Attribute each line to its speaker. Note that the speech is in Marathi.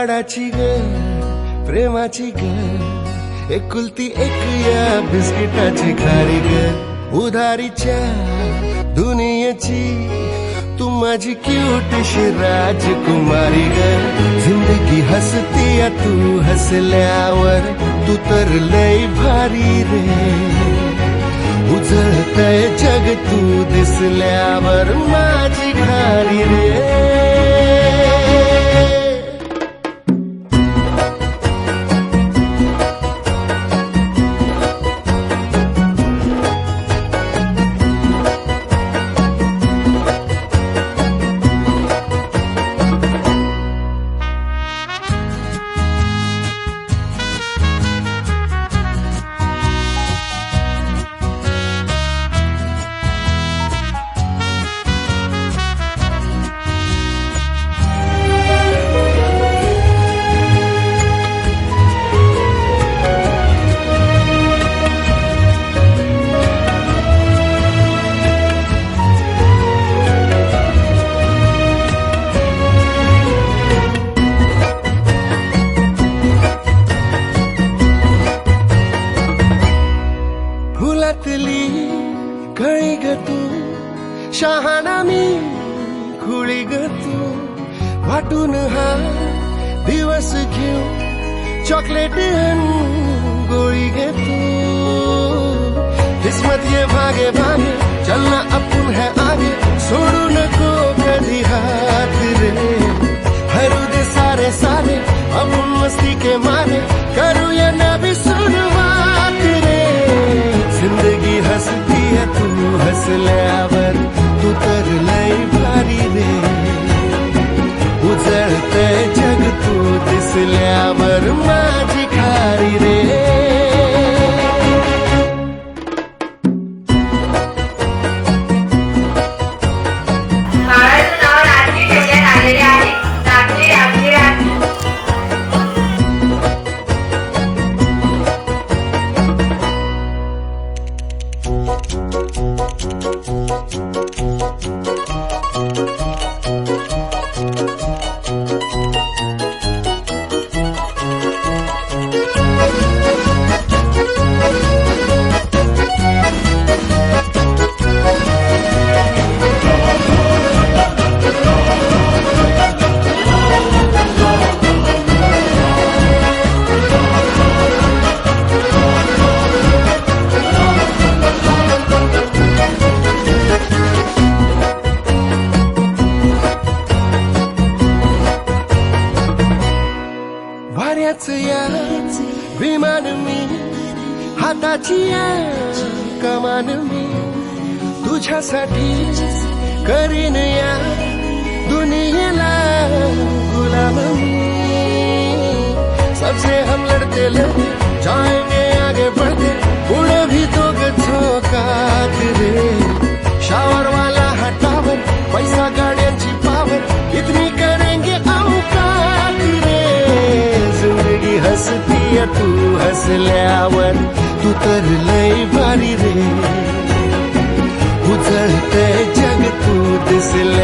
Speaker 1: लाडाची ग प्रेमाची ग एकुलती एक या बिस्किटाची खारी ग उधारीच्या दुनियेची तू माझी क्यूटशी राजकुमारी ग जिंदगी हसती या तू हसल्यावर तू तर लय भारी रे उजळतय जग तू दिसल्यावर माझी घारी रे फुलातली कळी ग तू शहाणा मी खुळी ग तू वाटून हा दिवस घेऊ चॉकलेट गोळी ग तू किस्मत ये भागे भागे चलना अपन है आगे सोडू नको कधी हाथ रे हरू दे सारे सारे अपन मस्ती के मारे करूया नवी शुरुआत रे जिंदगी हसती है तू हसल्यावर तू तर लय भारी रे उजळतय जग तू दिसल्यावर माझी खारी रे वाऱ्याच या विमान मी हाताची या कमान मी तुझ्यासाठी करीन या दुनियेला गुलाम मी सबसे हम लड़ते लड़ते जाएंगे आगे बढ़ते उड़े भी तो झोकात रे शावर वाला हटावर पैसा गाड्यांची पावर इतनी करेंगे औकात रे जिंदगी हसती है तू हसल्यावर तू तर लय भारी रे उजळतय जग तू दिसल्या